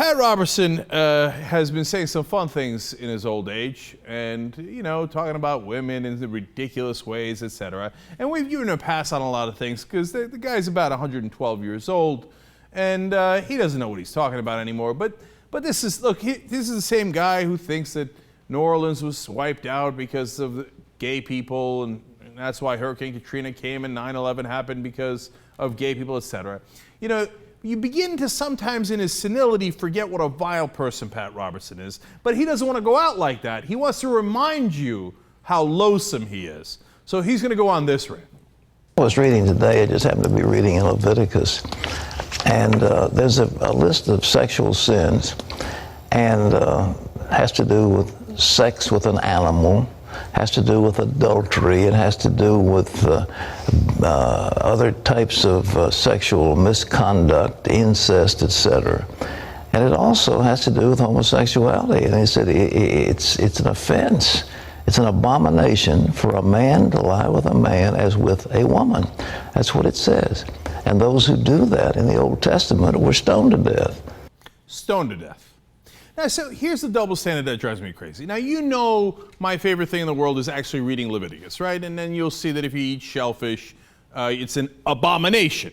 Pat Robertson has been saying some fun things in his old age and, talking about women in the ridiculous ways, etc. And we've given him a pass on a lot of things because the guy's about 112 years old and he doesn't know what he's talking about anymore. But this is, this is the same guy who thinks that New Orleans was wiped out because of the gay people and that's why Hurricane Katrina came and 9/11 happened because of gay people, etc. You begin to sometimes in his senility forget what a vile person Pat Robertson is, but he doesn't want to go out like that. He wants to remind you how loathsome he is. So he's going to go on this rant. I was reading today, I just happened to be reading in Leviticus, and there's a list of sexual sins, and has to do with sex with an animal, has to do with adultery, it has to do with other types of sexual misconduct, incest, etc. And it also has to do with homosexuality. And he said it's an offense. It's an abomination for a man to lie with a man as with a woman. That's what it says. And those who do that in the Old Testament were stoned to death. Stoned to death. Now, so here's the double standard that drives me crazy. Now, my favorite thing in the world is actually reading Leviticus, right? And then you'll see that if you eat shellfish, it's an abomination.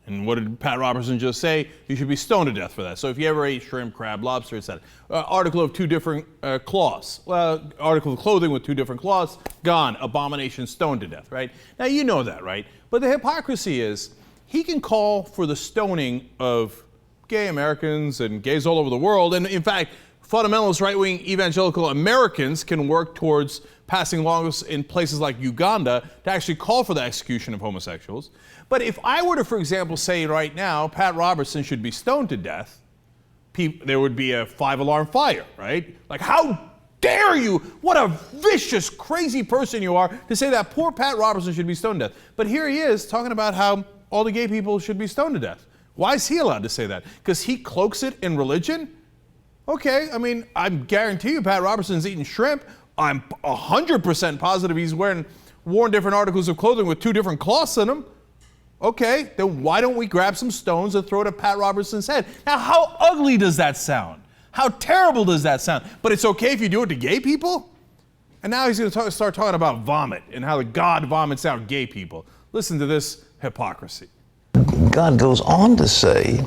And what did Pat Robertson just say? You should be stoned to death for that. So if you ever ate shrimp, crab, lobster, etc. Article of two different cloths. Article of clothing with two different cloths, gone. Abomination, stoned to death, right? Now, you know that, right? But the hypocrisy is, he can call for the stoning of gay Americans and gays all over the world. And in fact, fundamentalist right-wing evangelical Americans can work towards passing laws in places like Uganda to actually call for the execution of homosexuals. But if I were to, for example, say right now, Pat Robertson should be stoned to death, there would be a 5-alarm fire, right? Like, how dare you? What a vicious, crazy person you are to say that poor Pat Robertson should be stoned to death. But here he is talking about how all the gay people should be stoned to death. Why is he allowed to say that? Because he cloaks it in religion? Okay, I guarantee you Pat Robertson's eating shrimp. I'm 100% positive he's worn different articles of clothing with two different cloths in them. Okay, then why don't we grab some stones and throw it at Pat Robertson's head? Now, how ugly does that sound? How terrible does that sound? But it's okay if you do it to gay people? And now he's going to start talking about vomit and how God vomits out gay people. Listen to this hypocrisy. God goes on to say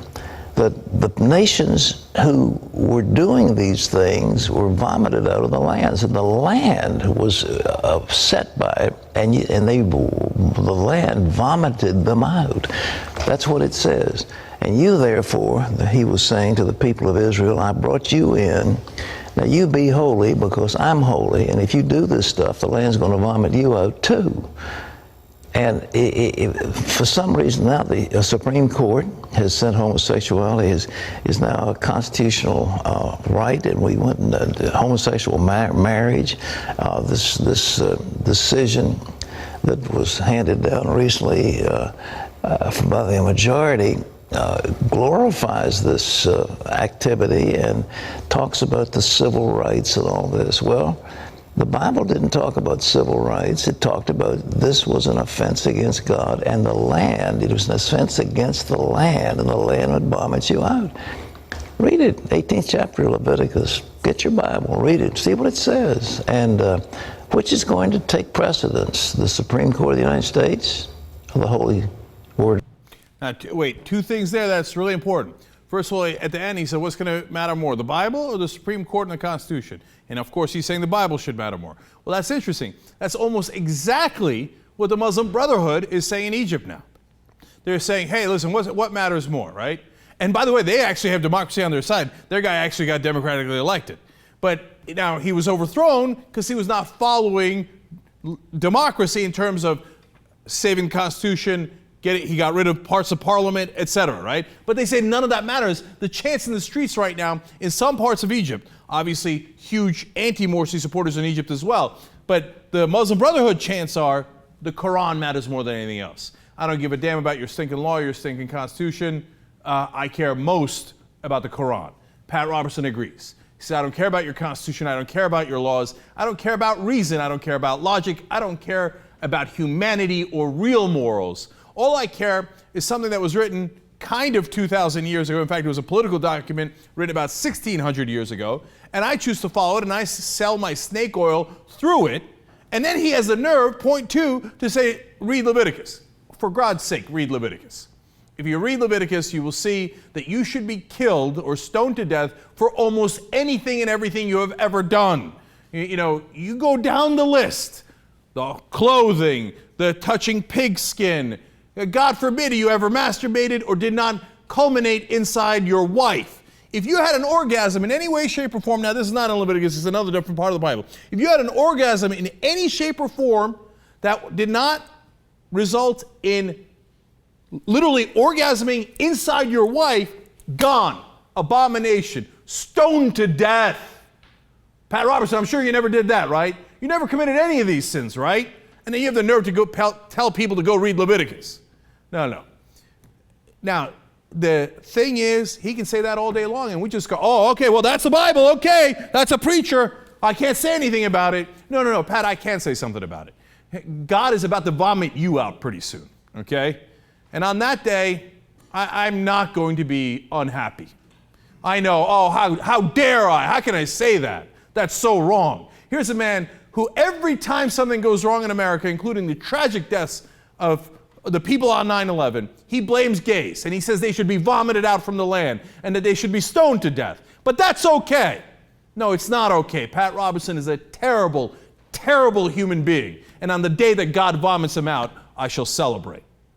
that the nations who were doing these things were vomited out of the lands, and the land was upset by it, and the land vomited them out. That's what it says. And you, therefore, he was saying to the people of Israel, I brought you in. Now you be holy because I'm holy, and if you do this stuff, the land's going to vomit you out too. And for some reason now the Supreme Court has said homosexuality is now a constitutional right, and we went into homosexual marriage. This decision that was handed down recently by the majority glorifies this activity and talks about the civil rights and all this. Well, the Bible didn't talk about civil rights. It talked about this was an offense against God and the land. It was an offense against the land, and the land would vomit you out. Read it, 18th chapter of Leviticus. Get your Bible, read it, see what it says. And which is going to take precedence, the Supreme Court of the United States or the Holy Word? Now, wait, two things there that's really important. First of all, at the end, he said, what's going to matter more, the Bible or the Supreme Court and the Constitution? And of course, he's saying the Bible should matter more. Well, that's interesting. That's almost exactly what the Muslim Brotherhood is saying in Egypt now. They're saying, hey, listen, what matters more, right? And by the way, they actually have democracy on their side. Their guy actually got democratically elected. But now he was overthrown because he was not following democracy in terms of saving the Constitution, he got rid of parts of parliament, etc., right? But they say none of that matters. The chants in the streets right now in some parts of Egypt, obviously huge anti-Morsi supporters in Egypt as well, but the Muslim Brotherhood chants are, the Quran matters more than anything else. I don't give a damn about your stinking law, your stinking constitution. I care most about the Quran. Pat Robertson agrees. He said, I don't care about your constitution. I don't care about your laws. I don't care about reason. I don't care about logic. I don't care about humanity or real morals. All I care is something that was written kind of 2,000 years ago. In fact, it was a political document written about 1,600 years ago. And I choose to follow it, and I sell my snake oil through it. And then he has the nerve, point two, to say, read Leviticus. For God's sake, read Leviticus. If you read Leviticus, you will see that you should be killed or stoned to death for almost anything and everything you have ever done. You know, you go down the list. The clothing, the touching pig skin. God forbid you ever masturbated or did not culminate inside your wife. If you had an orgasm in any way, shape, or form, now this is not in Leviticus, it's another different part of the Bible. If you had an orgasm in any shape or form that did not result in literally orgasming inside your wife, gone, abomination, stoned to death. Pat Robertson, I'm sure you never did that, right? You never committed any of these sins, right? And then you have the nerve to go tell people to go read Leviticus. No. Now, the thing is, he can say that all day long, and we just go, oh, okay, well, that's the Bible, okay, that's a preacher. I can't say anything about it. No, Pat, I can say something about it. God is about to vomit you out pretty soon, okay? And on that day, I'm not going to be unhappy. I know, oh, how dare I? How can I say that? That's so wrong. Here's a man who every time something goes wrong in America, including the tragic deaths of the people on 9/11, he blames gays, and he says they should be vomited out from the land and that they should be stoned to death. But that's okay. No, it's not okay. Pat Robertson is a terrible, terrible human being. And on the day that God vomits him out, I shall celebrate.